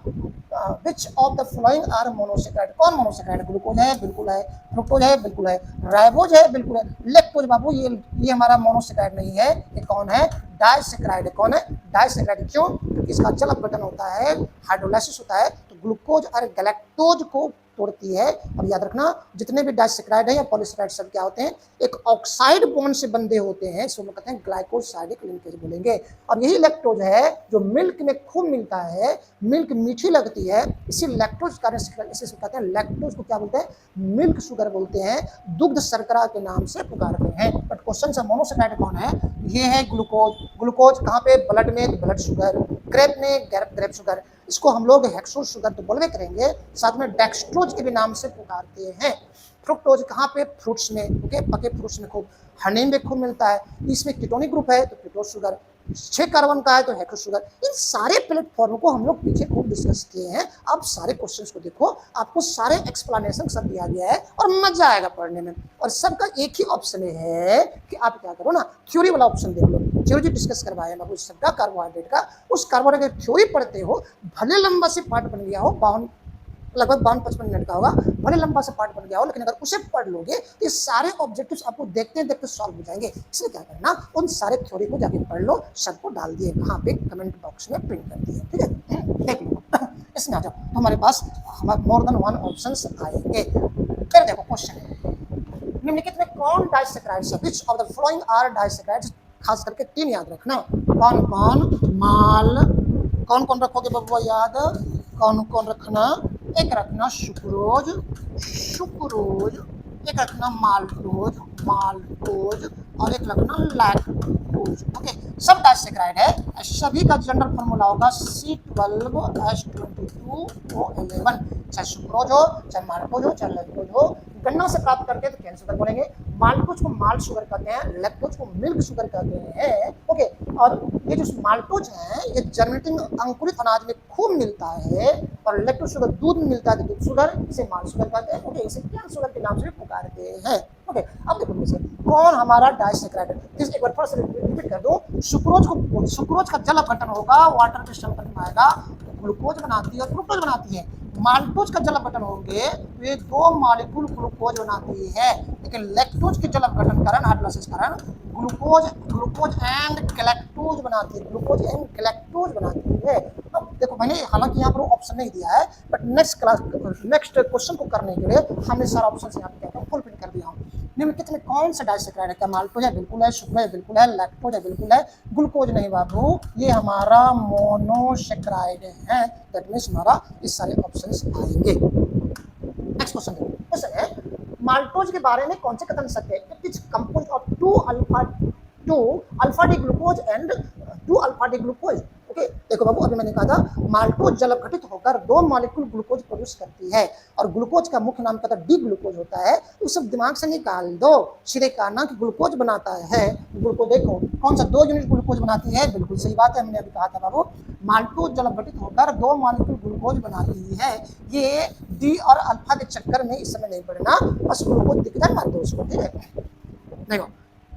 which of the following are monosaccharide, कौन मोनोसेकेराइड, ग्लूकोज है बिल्कुल है, फ्रुक्टोज है बिल्कुल है, राइबोज है बिल्कुल है, लेक्टोज बाबू ये हमारा मोनोसेकेराइड नहीं है, ये कौन है, डाइसेकेराइड है। कौन है, डाइसेकेराइड, क्यों, क्योंकि इसका जल अपघटन होता है, हाइड्रोलाइसिस होता है, तो ग्लूकोज और गैलेक्टोज को तोड़ती है। और याद रखना जितने भी डाइसेकेराइड है या पॉलीसेकेराइड सब क्या होते हैं, एक ऑक्साइड बॉन्ड से बंधे होते हैं, इसको हम कहते हैं ग्लाइकोसाइडिक लिंकेज बोलेंगे। और यही लैक्टोज है जो मिल्क में खूब मिलता है, मिल्क मीठी लगती है, इसी लैक्टोज कारण इसे कहते हैं, लैक्टोज को क्या बोलते हैं, मिल्क शुगर बोलते हैं, दुग्ध शर्करा के नाम से पुकारते हैं। बट क्वेश्चन से मोनोसेकेराइड कौन है, ये है ग्लूकोज। ग्लूकोज कहाँ पे, ब्लड में, ब्लड शुगर, ग्रेप में ग्रेप शुगर, इसको हम लोग हेक्सो शुगर तो बोलवे करेंगे, साथ में डेक्सट्रोज के भी नाम से पुकारते हैं। फ्रुक्टोज कहाँ पे, फ्रूट्स में, ओके, पके फ्रूट्स में खूब, हनी में खूब मिलता है, इसमें कीटोनिक ग्रुप है तो कीटोज शुगर, 6 कार्बन का है तो हेक्सो शुगर। इन सारे प्लेटफॉर्म को हम लोग पीछे खूब डिस्कस किए हैं। आप सारे क्वेश्चंस को देखो, आपको सारे एक्सप्लेनेशन सब दिया गया है और मजा आएगा पढ़ने में। और सबका एक ही ऑप्शन है कि आप क्या करो ना, थ्योरी वाला ऑप्शन देख लो, थ्योरी जो डिस्कस करवाया ना उस सबका कार्बोहाइड्रेट का, उस कार्बोहाइड्रेट की थ्योरी पढ़ते हो, भले लंबा से पार्ट बन गया हो, 52 लगभग 52-55 मिनट का होगा, भले लंबा से पार्ट बन गया हो, लेकिन अगर उसे पढ़ लोगे तो ये सारे ऑब्जेक्टिव्स आपको देखते देखते सॉल्व हो जाएंगे। इसलिए क्या करना, उन सारे थ्योरी को जाके पढ़ लो, सबको डाल दिए वहाँ पे कमेंट बॉक्स में पिन कर दिए, ठीक है, देख लो। इसमें आ जाओ तो हमारे पास मोर देन 1 ऑप्शंस आएंगे। फिर देखो क्वेश्चन है, निम्नलिखित में कौन डाइसेकेराइड्स है, which of the following are disaccharides, खास करके 3 याद रखना, कौन कौन, माल, कौन कौन रखोगे बबुआ याद, कौन कौन रखना, एक रखना सुक्रोज, सुक्रोज, एक रखना माल्टोज, माल्टोज, और एक रखना लैक्टोज। ओके, सब डाइसैकेराइड है। सभी का जनरल फॉर्मूला होगा C12H22O11। चाहे सुक्रोज हो, चाहे माल्टोज हो, चाहे लैक्टोज हो। गन्ना से प्राप्त करते हैं तो कैन शुगर बोलेंगे। माल्टोज को माल्ट शुगर कहते हैं, लैक्टोज को मिल्क शुगर कहते हैं। ओके, और ये जो माल्टोज है ये जर्मिनेटिंग अंकुरित अनाज में खूब मिलता है, और लैक्टोज शुगर दूध में मिलता है, दूध शुगर, इसे माल्ट शुगर कहते हैं। ओके, इसे कैन शुगर के नाम से भी पुकारते हैं। ओके, अब देखो मुझे कौन हमारा डाइसैकेराइड है। एक बार फिर से रिपीट कर दो। सुक्रोज का जल अपघटन होगा, वाटर के संपर्क में आएगा, ग्लूकोज बनाती है और फ्रुक्टोज बनाती है। माल्टोज का जल अपघटन होंगे तो ये दो मॉलिक्यूल ग्लूकोज बनाती है, लेकिन लैक्टोज के जल अपघटन कारण, हाइड्रोलाइसिस कारण ग्लूकोज एंड गैलेक्टोज बनाती है, ग्लूकोज एंड गैलेक्टोज बनाती है। अब देखो मैंने हालांकि यहाँ पर ऑप्शन नहीं दिया है, बट नेक्स्ट क्वेश्चन को करने के लिए हमने सारा ऑप्शन यहाँ पे फुलफिल कर दिया हूँ। निम्नलिखित में कौन सा डाइसैकेराइड है? क्या माल्टोज है? बिल्कुल है। शुगर है? बिल्कुल है। लैक्टोज है? बिल्कुल है। ग्लूकोज नहीं बाबू, ये हमारा मोनोसेक्राइड है। दैट मीन्स हमारा इस सारे ऑप्शंस आएंगे। नेक्स्ट क्वेश्चन देखो, क्वेश्चन है माल्टोज के बारे में कौन से कथन सत्य है? It is composed of 2 alpha D glucose and 2 alpha D glucose. Okay, देखो बाबू अभी मैंने कहा था माल्टोज जल अपघटित होकर 2 मॉलिक्यूल ग्लूकोज प्रोड्यूस करती है, और ग्लूकोज का मुख्य नाम कहता है डी ग्लूकोज होता है। तो सब दिमाग से निकाल दो, सीधे कहना कि ग्लूकोज बनाता है। ग्लूकोज देखो कौन सा 2 यूनिट ग्लूकोज बनाती है, बिल्कुल सही बात है, मैंने अभी कहा था बाबू माल्टोज जल अपघटित होकर 2 मॉलिक्यूल ग्लूकोज बनाती है। ये डी और अल्फा के चक्कर में इस समय नहीं पड़ना, बस ग्लूकोज दिख जाए माल्टोज को। ठीक है, देखो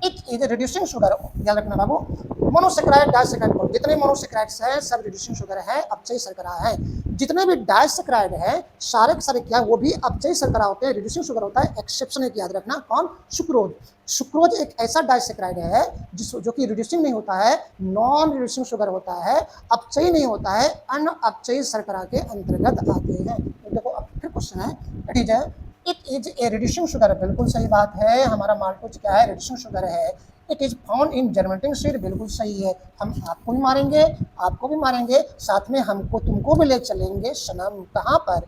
इट इज रिड्यूसिंग शुगर, याद रखना बाबू। मोनोसेक्राइड डाइसैकेराइड, जितने मोनोसेक्राइड्स हैं सब रिड्यूसिंग शुगर है, अपचयी शर्करा है। जितने भी डाइसैकेराइड है सारे के सारे क्या है, वो भी अपचयी शर्करा होते हैं, रिड्यूसिंग शुगर होता है। एक्सेप्शन एक याद रखना, कौन? सुक्रोज। सुक्रोज एक ऐसा डाइसैकेराइड है जो कि रिड्यूसिंग नहीं होता है, नॉन रिड्यूसिंग शुगर होता है, अपचयी नहीं होता है, अन अपचयी शर्करा के अंतर्गत आते हैं। तो देखो अब फिर क्वेश्चन है, ठीक है, it is a reducing sugar, बिल्कुल सही बात है। हमारा माल्टोज क्या है? रिड्यूसिंग शुगर है। It is found in germinating seed, बिल्कुल सही है। हम आपको भी मारेंगे, आपको भी मारेंगे, साथ में हमको तुमको भी ले चलेंगे सनम, कहाँ पर?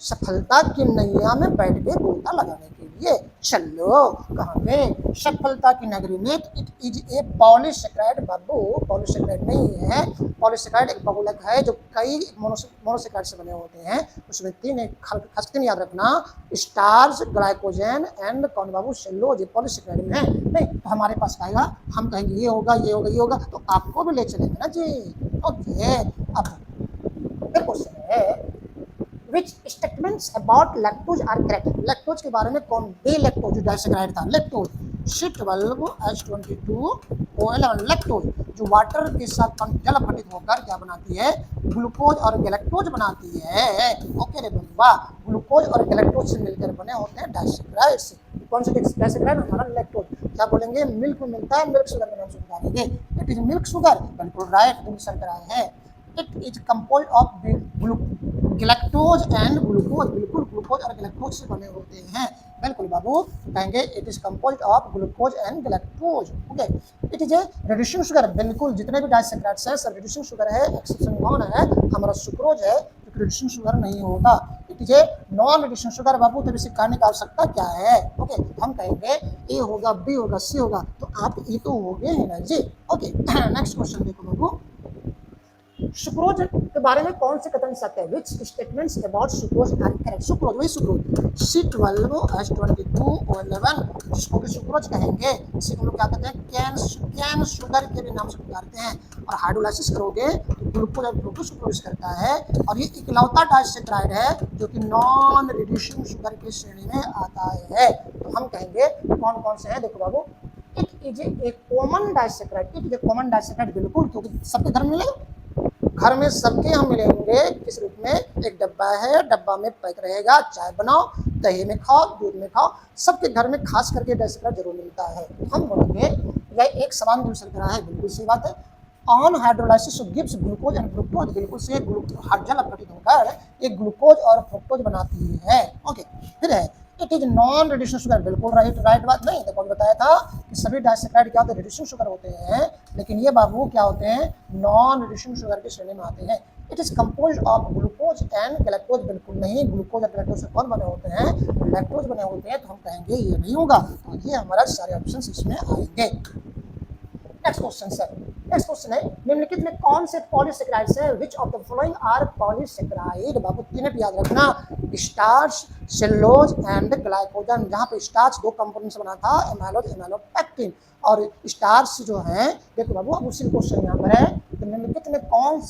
सफलता की नैया में बैठ के गोता लगाने के लिए। चलो कहाँ पे? सफलता की नगरी में। It is A polysaccharide Babu, polysaccharide नहीं है। पॉलीसेक्राइड एक बहुलक है जो कई मोनोसेक्राइड से बने होते हैं। उसमें 3 खास 3 याद रखना, स्टार्च, ग्लाइकोजन एंड कौन बाबू? सेलुलोज। पॉलीसेक्राइड में है नहीं, तो हमारे पास आएगा, हम कहेंगे ये होगा, ये होगा, ये होगा, तो आपको भी ले चलेंगे ना जी। ओके, अब फिर क्वेश्चन है which statements about lactose are correct? Lactose के बारे में कौन? बे लैक्टोज जो डाइसैकेराइड था, लैक्टोज C12H22O11 लैक्टोज जो वाटर के साथ जल अपघटित होकर क्या बनाती है? ग्लूकोज और गैलेक्टोज बनाती है। ओके रे बंबा, ग्लूकोज और गैलेक्टोज से मिलकर बने होते हैं डाइसैकेराइड्स। कौन से डाइसैकेराइड? हमारा लैक्टोज। क्या बोलेंगे? मिल्क में मिलता है, मिल्क शुगर के नाम से पुकारेंगे। इट इज मिल्क शुगर, बिल्कुल राइट, दूध शर्करा है। It is composed of galactose and glucose, बिल्कुल ग्लूकोज और गैलेक्टोज से बने होते हैं। बिल्कुल बाबू, कहेंगे it is composed of glucose and galactose. Okay, it is a reducing sugar, बिल्कुल जितने भी डाइसैकेराइड्स हैं सब रिड्यूसिंग शुगर है। एक्सेप्शन कौन है? हमारा सुक्रोज है, जो रिड्यूसिंग शुगर नहीं होगा। It is a non reducing sugar बाबू, तब इसे कहने का आवश्यकता क्या है? ओके, हम कहेंगे ए होगा, बी होगा, सी होगा, तो आप ये तो हो गए हैं ना जी। ओके, नेक्स्ट क्वेश्चन देखो बाबू, सुक्रोज के बारे में कौन से कथन सत्य है? Which statements about sucrose are correct? Sucrose, वही सुक्रोज C12H22O11 जिसको कि सुक्रोज कहेंगे, इसे हम लोग क्या कहते हैं? कैन शुगर के भी नाम से पुकारते हैं। और हाइड्रोलाइसिस करोगे तो ग्लूकोज और ग्लूकोज प्रोड्यूस करता है, और ये इकलौता डाइसैकेराइड है जो कि नॉन रिड्यूसिंग शुगर की श्रेणी में आता है। तो हम कहेंगे कौन कौन से हैं? देखो बाबू, it is a common disaccharide, it is a common disaccharide, बिल्कुल, क्योंकि सबके घर में मिलेगा, घर में सबके यहाँ मिलेंगे। किस रूप में? एक डब्बा है, डब्बा में पैक रहेगा, चाय बनाओ, दही में खाओ, दूध में खाओ, सबके घर में खास करके डाइसैकेराइड जरूर मिलता है। हम बोलेंगे यह एक समान दूध शर्करा है, बिल्कुल सही बात है। On hydrolysis gives glucose and fructose, बिल्कुल से जल अपघटित होकर एक ग्लूकोज और फ्रुक्टोज बनाती है। ओके, फिर है it is non reducing sugar, बिल्कुल राइट बात नहीं। देखो बताया था कि सभी डाइसैकेराइड क्या होते हैं? रिड्यूसिंग शुगर होते हैं, लेकिन ये बाबू क्या होते हैं? नॉन रिड्यूसिंग शुगर की श्रेणी में आते हैं। It is compose of glucose and galactose. बिल्कुल नहीं, ग्लूकोज और गैलेक्टोज से कौन बने होते हैं? लैक्टोज बने होते हैं। तो हम कहेंगे ये नहीं होगा। तो ये हमारा सारे ऑप्शन इसमें आएंगे। Next question sir, next question है निम्नलिखित में कौन से पॉलीसेकेराइड्स है? Which of the following are polysaccharide? बाबू तीन याद रखना, स्टार्च, सेलुलोज एंड ग्लाइकोजन। जहां पे स्टार्च दो कंपोनेंट से बना था, एमाइलोज, एमाइलोपेक्टिन। और स्टार्च जो है, देखो बाबू अब उसी क्वेश्चन यहाँ पर है, तो निम्नलिखित में कौन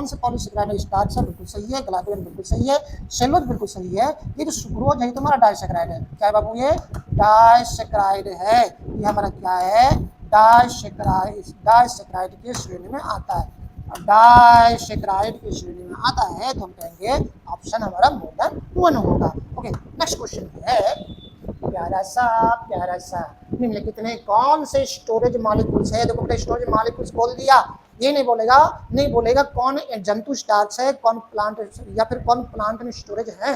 से पॉलीसेकेराइड है? स्टार्च है, बिल्कुल सही है। ग्लाइकोजन बिल्कुल सही है। सेलुलोज बिल्कुल सही है। ये जो सुक्रोज है ये तुम्हारा डाइसेकेराइड है। क्या है बाबू? ये डाइसेकेराइड है। ये हमारा क्या है? डाइसेकेराइड की श्रेणी में आता है। डाइसेकेराइड की श्रेणी में आता है तो हम कहेंगे ऑप्शन हमारा मोर देन 1 होगा। ओके, नेक्स्ट क्वेश्चन है प्यारा सा निम्नलिखित में कौन से स्टोरेज मॉलिक्यूल्स है? देखो बेटा स्टोरेज मॉलिक्यूल्स बोल दिया, ये नहीं बोलेगा कौन जंतु स्टार्च है, कौन प्लांट या फिर कौन प्लांट में स्टोरेज है।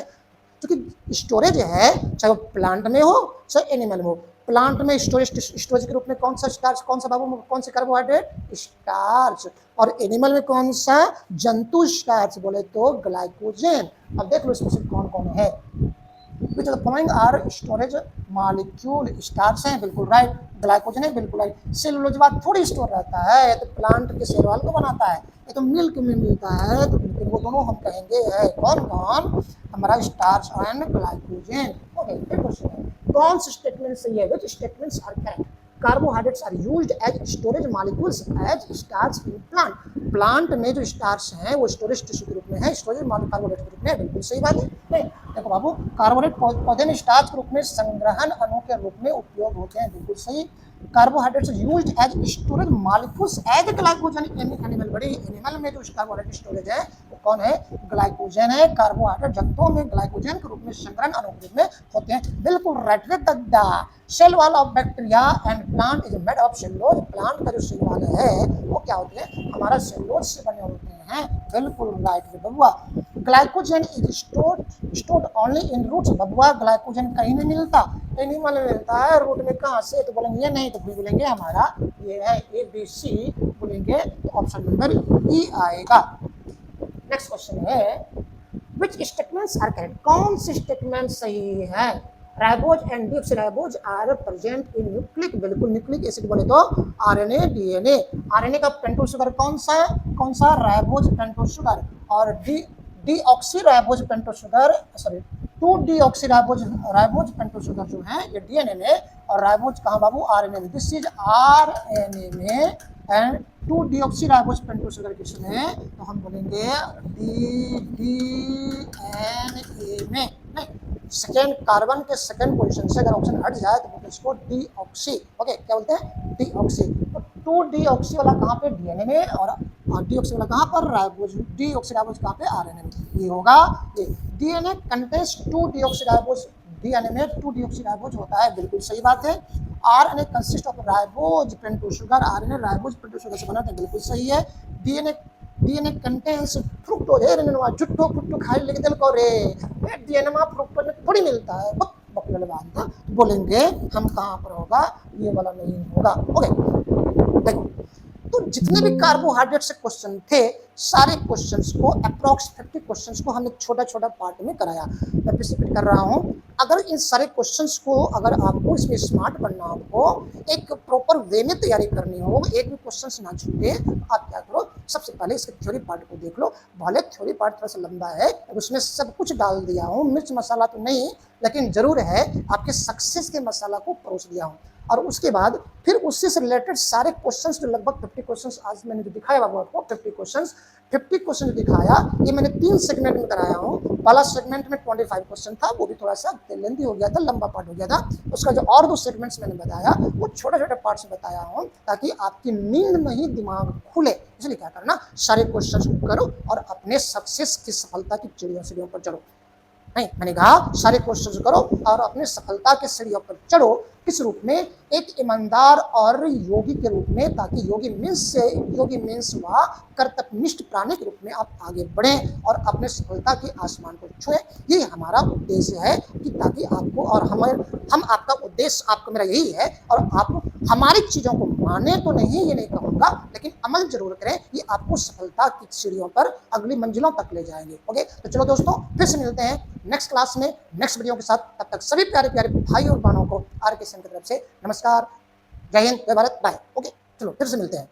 क्योंकि स्टोरेज है चाहे वो प्लांट में हो चाहे एनिमल में हो। प्लांट में स्टोरेज के रूप में कौन सा स्टार्च, कौन सा बाबू, कौन से कार्बोहाइड्रेट? स्टार्च। और एनिमल में कौन सा? जंतु स्टार्च बोले तो ग्लाइकोजन। अब देख लो इसमें कौन कौन है। Which of the following are storage molecule? Starch है, बिल्कुल राइट। ग्लाइकोजन है, बिल्कुल राइट। सेलुलोज बाद थोड़ी स्टोर रहता है, तो प्लांट के सेल वाल को बनाता है, ये तो मिल्क में मिलता है। तो वो दोनों हम कहेंगे है कौन कौन? हमारा starch and glycogen. Okay, question है कौन से स्टेटमेंट सही है? Which statements are correct? Carbohydrates are used as storage molecules as starch in plant. Plant में जो स्टार्च है वो स्टोरेज टिश्यू के रूप में है, स्टोरेज कार्बोहाइड्रेट के रूप में है। बिल्कुल सही बात है। नहीं देखो बाबू, कार्बोहाइड्रेट पौधे में स्टार्च के रूप में संग्रहण अणु के रूप में उपयोग होते हैं। बिल्कुल सही। Carbohydrates used as storage molecules as glycogen in animal. बड़ी एनिमल में जो कार्बोहाइड्रेट स्टोरेज है वो कौन है? ग्लाइकोजन है। कार्बोहाइड्रेट जंतुओं में ग्लाइकोजन के रूप में संग्रहण अणु के रूप में होते हैं। बिल्कुल right. The cell wall of bacteria and plant is made of cellulose. Plant का जो सेल वॉल है वो क्या होते हैं? हमारा सेलुलोज से बने होते हैं। बिल्कुल राइट बबुआ। Glycogen is stored only in roots. बबुआ ग्लाइकोजन कहीं नहीं मिलता, एनिमल में मिलता है। रूट में कहाँ से? तो बोलेंगे ये नहीं, तो फिर बोलेंगे हमारा ये है ABC, बोलेंगे तो ऑप्शन नंबर E आएगा। नेक्स्ट क्वेश्चन है विच स्टेटमेंट्स आर करेक्ट? कौन से स्टेटमेंट सही है? Ribose and deoxyribose are present in nucleic. बिल्कुल, न्यूक्लिक एसिड बोले तो RNA DNA। RNA का पेंटोज शुगर कौन सा है? कौन सा? Ribose pentose sugar. और deoxyribose pentose sugar, sorry two deoxyribose pentose sugar जो है ये DNA में, और राइबोज कहाँ बाबू? RNA में। दिस इज RNA में एंड 2-डीऑक्सीराइबोज पेंटोज शुगर किसमें? तो हम बोलेंगे DNA में। नहीं, सेकेंड कार्बन के सेकेंड पोजीशन से अगर ऑप्शन हट जाए तो बोलते इसको डीऑक्सी। ओके, क्या बोलते हैं? डीऑक्सी। तो 2-डीऑक्सी वाला कहाँ पे? DNA में। और डीऑक्सी वाला कहाँ पर? राइबोज। डीऑक्सीराइबोज कहाँ पे? RNA में। ये होगा ये। DNA contains 2-डीऑक्सीराइबोज। DNA में 2-डीऑक्सीराइबोज होता है। बिल्कुल सही बात है। RNA consist of ribose pentose sugar. RNA ribose pentose sugar से बना था। बिल्कुल सही है। DNA contains fructose. जुट्टो फुट्टो खाई लेके दिल को रे DNA में फ्रुक्टोज में थोड़ी मिलता है। बकरे बात था, बोलेंगे हम कहाँ पर होगा? ये वाला नहीं होगा। ओके, देखो तो जितने भी कार्बोहाइड्रेट से क्वेश्चन थे सारे क्वेश्चंस को अप्रॉक्स 50 क्वेश्चंस को हमने छोटा छोटा पार्ट में कराया। मैं रिपीट कर रहा हूँ, अगर इन सारे क्वेश्चंस को अगर आपको इसमें स्मार्ट बनना, आपको एक प्रॉपर वे में तैयारी करनी हो, एक भी क्वेश्चंस ना छूटे, आप क्या करो? सबसे पहले इसके थ्योरी पार्ट को देख लो। भले थ्योरी पार्ट थोड़ा सा लंबा है, उसमें सब कुछ डाल दिया हूँ, मिर्च मसाला तो नहीं, लेकिन जरूर है आपके सक्सेस के मसाला को परोस दिया हूँ। और उसके बाद फिर उससे से रिलेटेड सारे क्वेश्चंस जो लगभग 50 क्वेश्चंस आज मैंने जो दिखाया बाबू आपको 50 क्वेश्चन दिखाया, ये मैंने 3 सेगमेंट में कराया हूँ। पहला सेगमेंट में 25 क्वेश्चन था, वो भी थोड़ा सा लेंथी हो गया था, लंबा पार्ट हो गया था। उसका जो और 2 सेगमेंट्स मैंने बताया वो छोटे छोटे पार्ट से बताया हूँ, ताकि आपकी नींद में ही दिमाग खुले। इसलिए क्या करना, सारे क्वेश्चन को करो और अपने सक्सेस की सफलता की सीढ़ियों पर चढ़ो। नहीं, मैंने कहा सारे क्वेश्चन करो और अपने सफलता के सीढ़ियों पर चढ़ो, किस रूप में, एक ईमानदार और योगी के रूप में, ताकि योगी मीन्स वह कर्तव्यनिष्ठ प्राणी के रूप में आप आगे बढ़ें और अपने सफलता के आसमान को छुएं। ये हमारा उद्देश्य है कि ताकि आपको और हम आपका उद्देश्य आपको मेरा यही है, और आप हमारी चीज़ों को माने तो नहीं, ये नहीं कहूँगा, लेकिन अमल जरूर करें। ये आपको सफलता की सीढ़ियों पर अगली मंजिलों तक ले जाएंगे। ओके, तो चलो दोस्तों, फिर से मिलते हैं नेक्स्ट क्लास में नेक्स्ट वीडियो के साथ। तब तक सभी प्यारे प्यारे भाई और बहनों को आर के सेन की तरफ से नमस्कार, जय हिंद, जय भारत, बाय। ओके, चलो फिर से मिलते हैं।